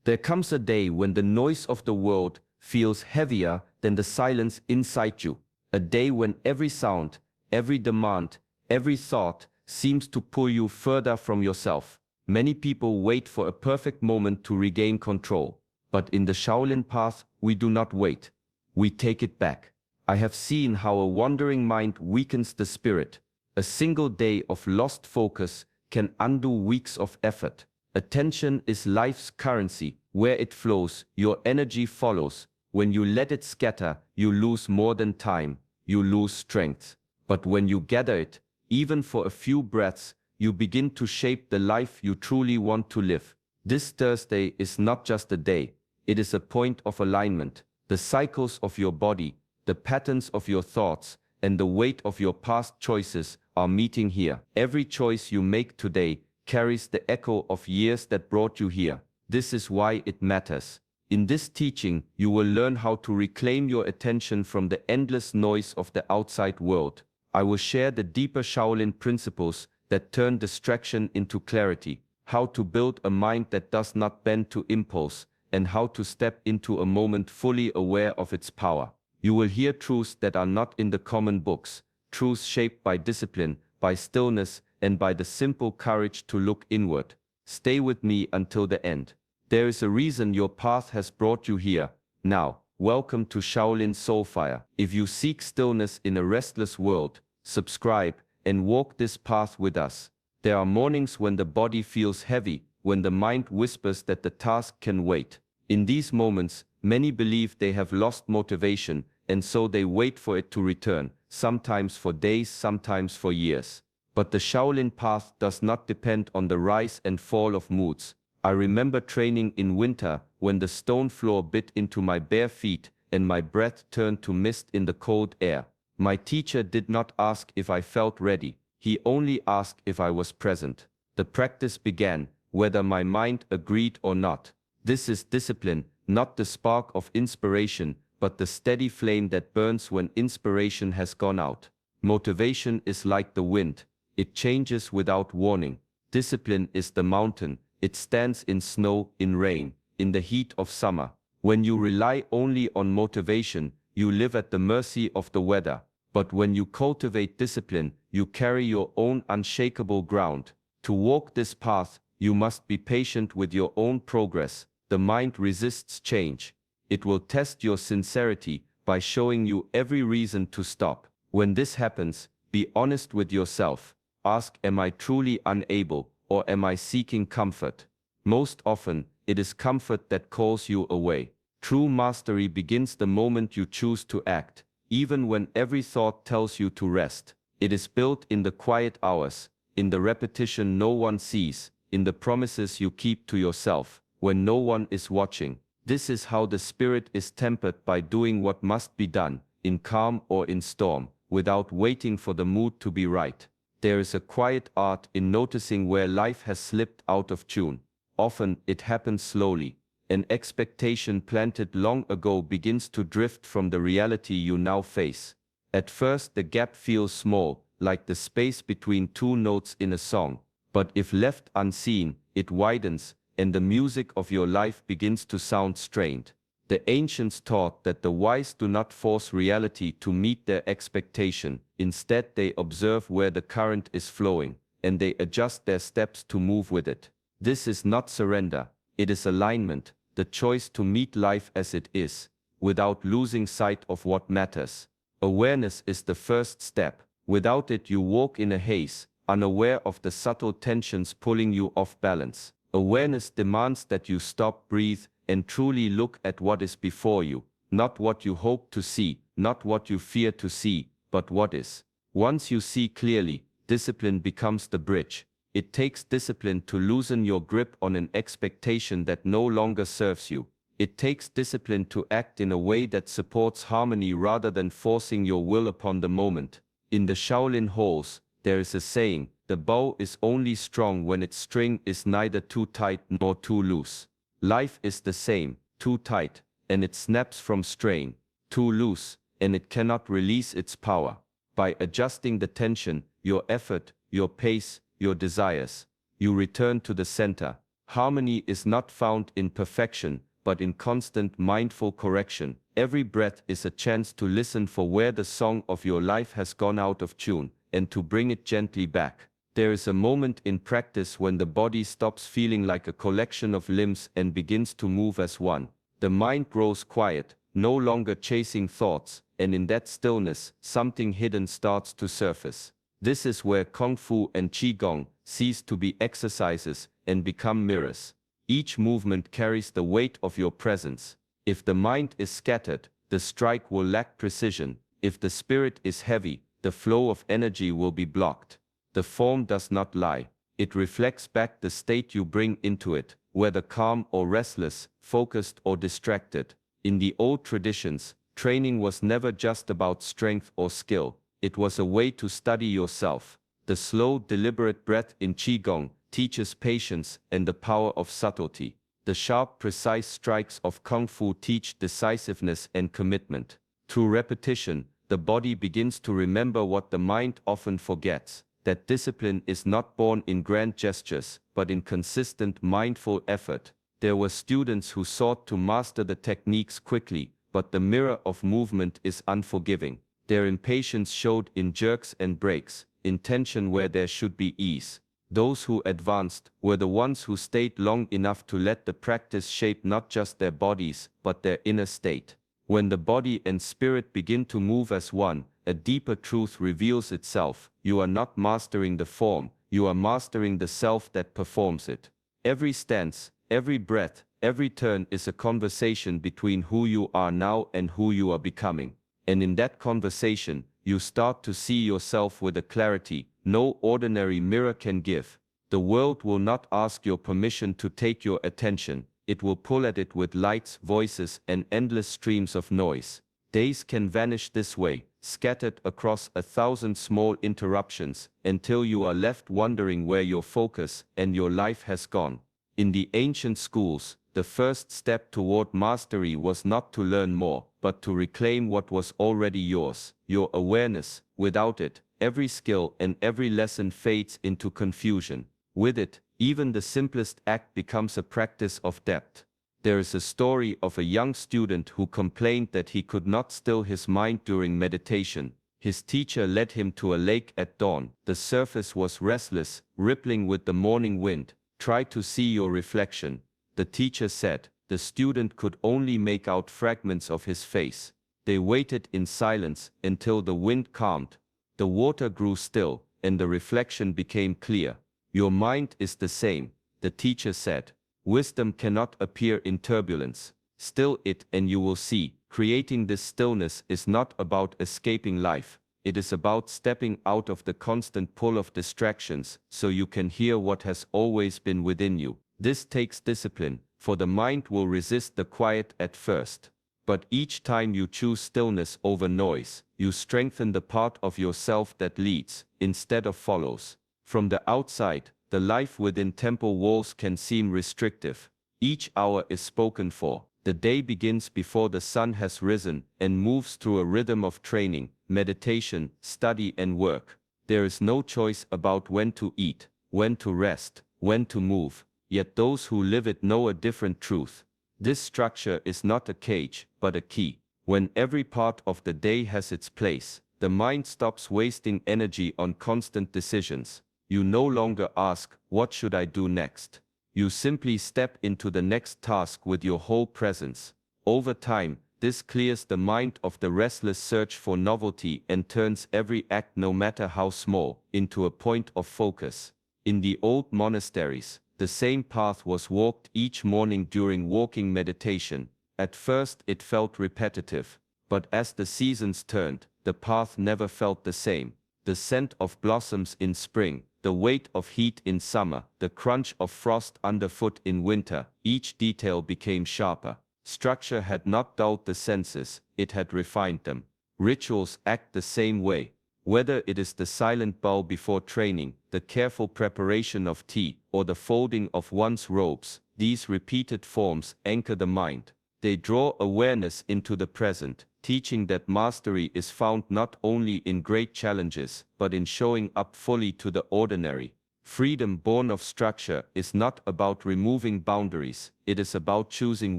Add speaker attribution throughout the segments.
Speaker 1: There comes a day when the noise of the world feels heavier than the silence inside you. A day when every sound, every demand, every thought seems to pull you further from yourself. Many people wait for a perfect moment to regain control. But in the Shaolin path, we do not wait. We take it back. I have seen how a wandering mind weakens the spirit. A single day of lost focus can undo weeks of effort. Attention is life's currency. Where it flows, your energy follows. When you let it scatter, you lose more than time. You lose strength. But when you gather it, even for a few breaths, you begin to shape the life you truly want to live. This Thursday is not just a day. It is a point of alignment. The cycles of your body, the patterns of your thoughts, and the weight of your past choices are meeting here. Every choice you make today carries the echo of years that brought you here. This is why it matters. In this teaching, you will learn how to reclaim your attention from the endless noise of the outside world. I will share the deeper Shaolin principles that turn distraction into clarity, how to build a mind that does not bend to impulse, and how to step into a moment fully aware of its power. You will hear truths that are not in the common books, truths shaped by discipline, by stillness, and by the simple courage to look inward. Stay with me until the end. There is a reason your path has brought you here. Now, welcome to Shaolin Soulfire. If you seek stillness in a restless world, subscribe and walk this path with us. There are mornings when the body feels heavy, when the mind whispers that the task can wait. In these moments, many believe they have lost motivation, and so they wait for it to return, sometimes for days, sometimes for years. But the Shaolin path does not depend on the rise and fall of moods. I remember training in winter when the stone floor bit into my bare feet and my breath turned to mist in the cold air. My teacher did not ask if I felt ready. He only asked if I was present. The practice began, whether my mind agreed or not. This is discipline, not the spark of inspiration, but the steady flame that burns when inspiration has gone out. Motivation is like the wind. It changes without warning. Discipline is the mountain. It stands in snow, in rain, in the heat of summer. When you rely only on motivation, you live at the mercy of the weather. But when you cultivate discipline, you carry your own unshakable ground. To walk this path, you must be patient with your own progress. The mind resists change. It will test your sincerity by showing you every reason to stop. When this happens, be honest with yourself. Ask, am I truly unable, or am I seeking comfort? Most often, it is comfort that calls you away. True mastery begins the moment you choose to act, even when every thought tells you to rest. It is built in the quiet hours, in the repetition no one sees, in the promises you keep to yourself, when no one is watching. This is how the spirit is tempered, by doing what must be done, in calm or in storm, without waiting for the mood to be right. There is a quiet art in noticing where life has slipped out of tune. Often it happens slowly. An expectation planted long ago begins to drift from the reality you now face. At first the gap feels small, like the space between two notes in a song. But if left unseen, it widens, and the music of your life begins to sound strained. The ancients taught that the wise do not force reality to meet their expectation. Instead, they observe where the current is flowing, and they adjust their steps to move with it. This is not surrender, it is alignment, the choice to meet life as it is, without losing sight of what matters. Awareness is the first step. Without it, you walk in a haze, unaware of the subtle tensions pulling you off balance. Awareness demands that you stop, breathe, and truly look at what is before you, not what you hope to see, not what you fear to see, but what is. Once you see clearly, discipline becomes the bridge. It takes discipline to loosen your grip on an expectation that no longer serves you. It takes discipline to act in a way that supports harmony rather than forcing your will upon the moment. In the Shaolin halls, there is a saying, the bow is only strong when its string is neither too tight nor too loose. Life is the same, too tight, and it snaps from strain, too loose, and it cannot release its power. By adjusting the tension, your effort, your pace, your desires, you return to the center. Harmony is not found in perfection, but in constant mindful correction. Every breath is a chance to listen for where the song of your life has gone out of tune, and to bring it gently back. There is a moment in practice when the body stops feeling like a collection of limbs and begins to move as one. The mind grows quiet, no longer chasing thoughts, and in that stillness, something hidden starts to surface. This is where Kung Fu and Qigong cease to be exercises and become mirrors. Each movement carries the weight of your presence. If the mind is scattered, the strike will lack precision. If the spirit is heavy, the flow of energy will be blocked. The form does not lie. It reflects back the state you bring into it, whether calm or restless, focused or distracted. In the old traditions, training was never just about strength or skill. It was a way to study yourself. The slow, deliberate breath in Qigong teaches patience and the power of subtlety. The sharp, precise strikes of Kung Fu teach decisiveness and commitment. Through repetition, the body begins to remember what the mind often forgets, that discipline is not born in grand gestures, but in consistent, mindful effort. There were students who sought to master the techniques quickly, but the mirror of movement is unforgiving. Their impatience showed in jerks and breaks, in tension where there should be ease. Those who advanced were the ones who stayed long enough to let the practice shape not just their bodies, but their inner state. When the body and spirit begin to move as one, a deeper truth reveals itself. You are not mastering the form, you are mastering the self that performs it. Every stance, every breath, every turn is a conversation between who you are now and who you are becoming. And in that conversation, you start to see yourself with a clarity no ordinary mirror can give. The world will not ask your permission to take your attention. It will pull at it with lights, voices, and endless streams of noise. Days can vanish this way, scattered across 1,000 small interruptions, until you are left wondering where your focus and your life has gone. In the ancient schools, the first step toward mastery was not to learn more, but to reclaim what was already yours, your awareness. Without it, every skill and every lesson fades into confusion. With it, even the simplest act becomes a practice of depth. There is a story of a young student who complained that he could not still his mind during meditation. His teacher led him to a lake at dawn. The surface was restless, rippling with the morning wind. "Try to see your reflection," the teacher said. The student could only make out fragments of his face. They waited in silence until the wind calmed. The water grew still, and the reflection became clear. "Your mind is the same," the teacher said. "Wisdom cannot appear in turbulence. Still it and you will see." Creating this stillness is not about escaping life. It is about stepping out of the constant pull of distractions so you can hear what has always been within you. This takes discipline, for the mind will resist the quiet at first. But each time you choose stillness over noise, you strengthen the part of yourself that leads, instead of follows. From the outside, the life within temple walls can seem restrictive. Each hour is spoken for. The day begins before the sun has risen and moves through a rhythm of training, meditation, study and work. There is no choice about when to eat, when to rest, when to move. Yet those who live it know a different truth. This structure is not a cage, but a key. When every part of the day has its place, the mind stops wasting energy on constant decisions. You no longer ask, "What should I do next?" You simply step into the next task with your whole presence. Over time, this clears the mind of the restless search for novelty and turns every act, no matter how small, into a point of focus. In the old monasteries, the same path was walked each morning during walking meditation. At first it felt repetitive, but as the seasons turned, the path never felt the same. The scent of blossoms in spring, the weight of heat in summer, the crunch of frost underfoot in winter, each detail became sharper. Structure had not dulled the senses, it had refined them. Rituals act the same way. Whether it is the silent bow before training, the careful preparation of tea, or the folding of one's robes, these repeated forms anchor the mind. They draw awareness into the present, teaching that mastery is found not only in great challenges, but in showing up fully to the ordinary. Freedom born of structure is not about removing boundaries, it is about choosing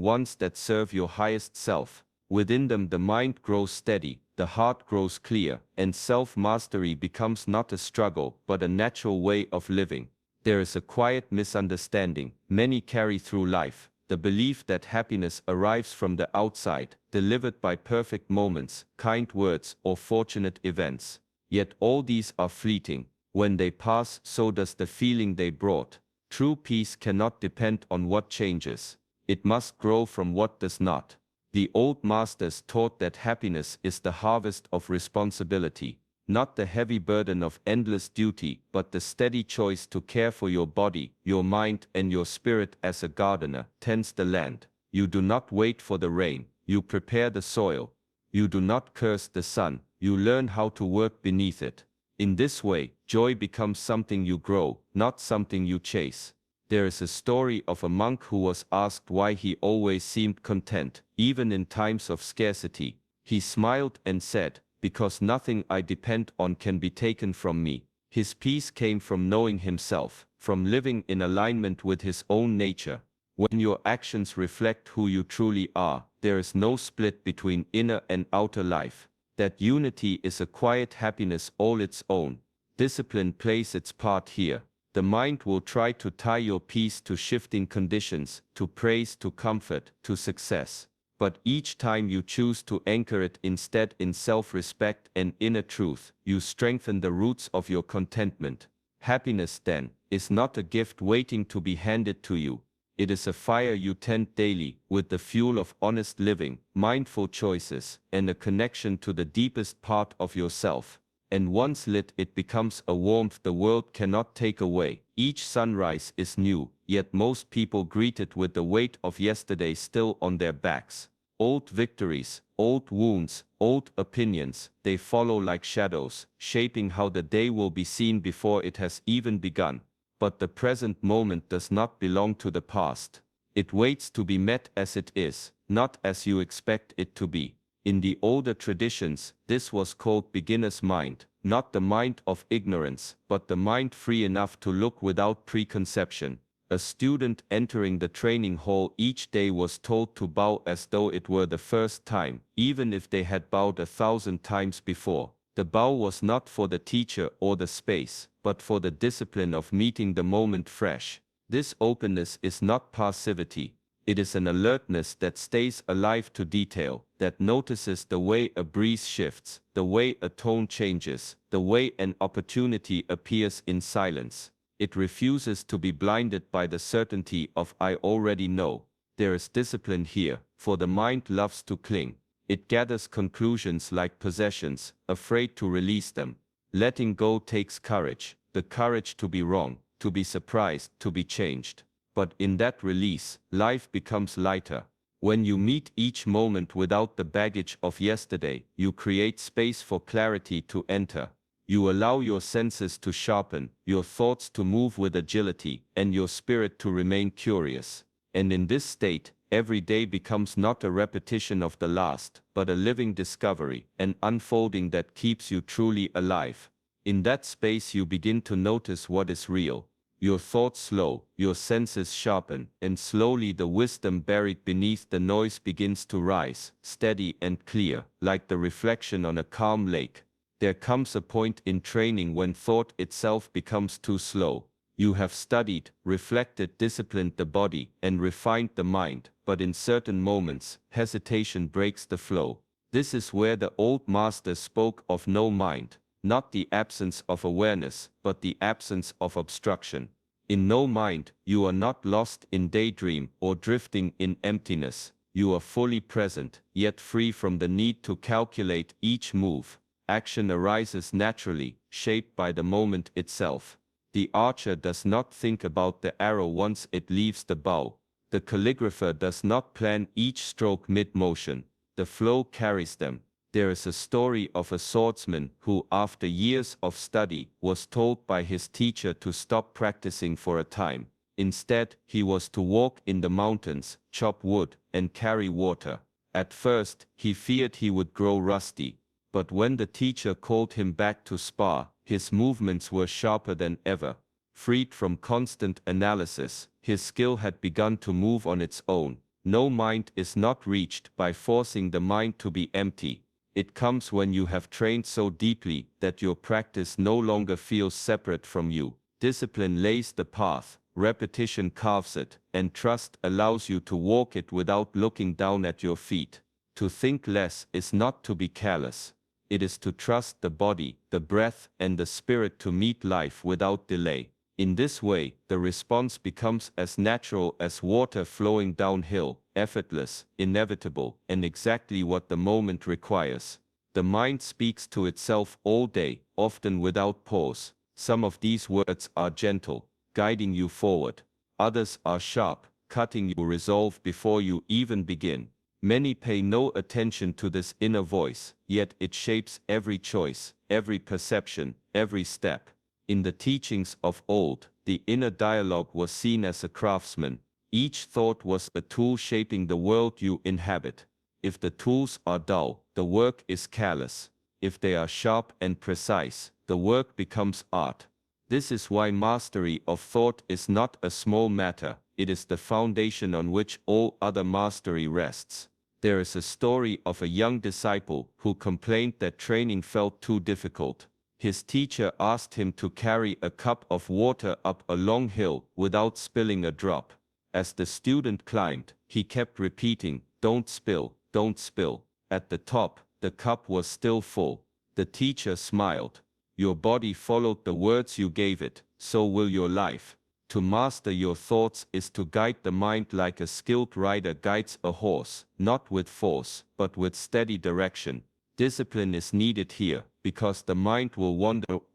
Speaker 1: ones that serve your highest self. Within them the mind grows steady, the heart grows clear, and self-mastery becomes not a struggle but a natural way of living. There is a quiet misunderstanding many carry through life, the belief that happiness arrives from the outside, delivered by perfect moments, kind words, or fortunate events. Yet all these are fleeting. When they pass, so does the feeling they brought. True peace cannot depend on what changes. It must grow from what does not. The old masters taught that happiness is the harvest of responsibility, not the heavy burden of endless duty, but the steady choice to care for your body, your mind, and your spirit as a gardener tends the land. You do not wait for the rain, you prepare the soil. You do not curse the sun, you learn how to work beneath it. In this way, joy becomes something you grow, not something you chase. There is a story of a monk who was asked why he always seemed content, even in times of scarcity. He smiled and said, "Because nothing I depend on can be taken from me." His peace came from knowing himself, from living in alignment with his own nature. When your actions reflect who you truly are, there is no split between inner and outer life. That unity is a quiet happiness all its own. Discipline plays its part here. The mind will try to tie your peace to shifting conditions, to praise, to comfort, to success. But each time you choose to anchor it instead in self-respect and inner truth, you strengthen the roots of your contentment. Happiness, then, is not a gift waiting to be handed to you. It is a fire you tend daily, with the fuel of honest living, mindful choices, and a connection to the deepest part of yourself. And once lit, it becomes a warmth the world cannot take away. Each sunrise is new, yet most people greet it with the weight of yesterday still on their backs. Old victories, old wounds, old opinions, they follow like shadows, shaping how the day will be seen before it has even begun. But the present moment does not belong to the past. It waits to be met as it is, not as you expect it to be. In the older traditions, this was called beginner's mind, not the mind of ignorance, but the mind free enough to look without preconception. A student entering the training hall each day was told to bow as though it were the first time, even if they had bowed 1,000 times before. The bow was not for the teacher or the space, but for the discipline of meeting the moment fresh. This openness is not passivity. It is an alertness that stays alive to detail, that notices the way a breeze shifts, the way a tone changes, the way an opportunity appears in silence. It refuses to be blinded by the certainty of "I already know." There is discipline here, for the mind loves to cling. It gathers conclusions like possessions, afraid to release them. Letting go takes courage, the courage to be wrong, to be surprised, to be changed. But in that release, life becomes lighter. When you meet each moment without the baggage of yesterday, you create space for clarity to enter. You allow your senses to sharpen, your thoughts to move with agility, and your spirit to remain curious. And in this state, every day becomes not a repetition of the last, but a living discovery, an unfolding that keeps you truly alive. In that space you begin to notice what is real. Your thoughts slow, your senses sharpen, and slowly the wisdom buried beneath the noise begins to rise, steady and clear, like the reflection on a calm lake. There comes a point in training when thought itself becomes too slow. You have studied, reflected, disciplined the body, and refined the mind, but in certain moments, hesitation breaks the flow. This is where the old masters spoke of no mind, not the absence of awareness, but the absence of obstruction. In no mind, you are not lost in daydream or drifting in emptiness. You are fully present, yet free from the need to calculate each move. Action arises naturally, shaped by the moment itself. The archer does not think about the arrow once it leaves the bow. The calligrapher does not plan each stroke mid-motion. The flow carries them. There is a story of a swordsman who, after years of study, was told by his teacher to stop practicing for a time. Instead, he was to walk in the mountains, chop wood, and carry water. At first, he feared he would grow rusty. But when the teacher called him back to spar, his movements were sharper than ever. Freed from constant analysis, his skill had begun to move on its own. No mind is not reached by forcing the mind to be empty. It comes when you have trained so deeply that your practice no longer feels separate from you. Discipline lays the path, repetition carves it, and trust allows you to walk it without looking down at your feet. To think less is not to be careless. It is to trust the body, the breath, and the spirit to meet life without delay. In this way, the response becomes as natural as water flowing downhill, effortless, inevitable, and exactly what the moment requires. The mind speaks to itself all day, often without pause. Some of these words are gentle, guiding you forward. Others are sharp, cutting your resolve before you even begin. Many pay no attention to this inner voice, yet it shapes every choice, every perception, every step. In the teachings of old, the inner dialogue was seen as a craftsman. Each thought was a tool shaping the world you inhabit. If the tools are dull, the work is careless. If they are sharp and precise, the work becomes art. This is why mastery of thought is not a small matter. It is the foundation on which all other mastery rests. There is a story of a young disciple who complained that training felt too difficult. His teacher asked him to carry a cup of water up a long hill without spilling a drop. As the student climbed, he kept repeating, "Don't spill, don't spill." At the top, the cup was still full. The teacher smiled. "Your body followed the words you gave it, so will your life." To master your thoughts is to guide the mind like a skilled rider guides a horse, not with force, but with steady direction. Discipline is needed here, because the mind will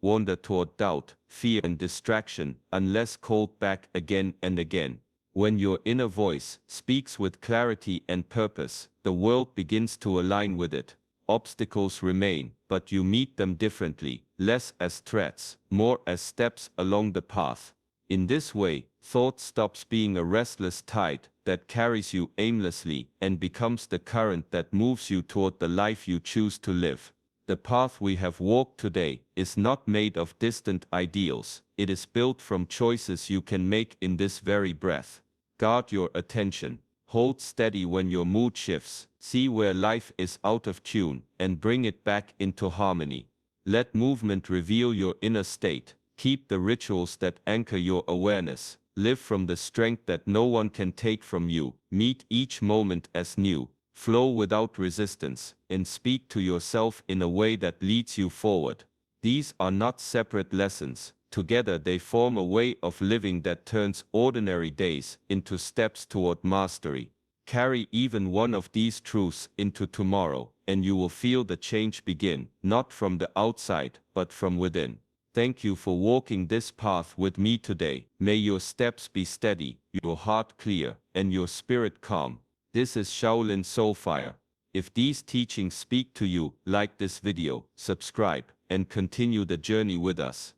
Speaker 1: wander toward doubt, fear and distraction, unless called back again and again. When your inner voice speaks with clarity and purpose, the world begins to align with it. Obstacles remain, but you meet them differently, less as threats, more as steps along the path. In this way, thought stops being a restless tide that carries you aimlessly and becomes the current that moves you toward the life you choose to live. The path we have walked today is not made of distant ideals. It is built from choices you can make in this very breath. Guard your attention. Hold steady when your mood shifts. See where life is out of tune and bring it back into harmony. Let movement reveal your inner state. Keep the rituals that anchor your awareness. Live from the strength that no one can take from you. Meet each moment as new. Flow without resistance, and speak to yourself in a way that leads you forward. These are not separate lessons. Together they form a way of living that turns ordinary days into steps toward mastery. Carry even one of these truths into tomorrow, and you will feel the change begin, not from the outside, but from within. Thank you for walking this path with me today. May your steps be steady, your heart clear, and your spirit calm. This is Shaolin Soulfire. If these teachings speak to you, like this video, subscribe, and continue the journey with us.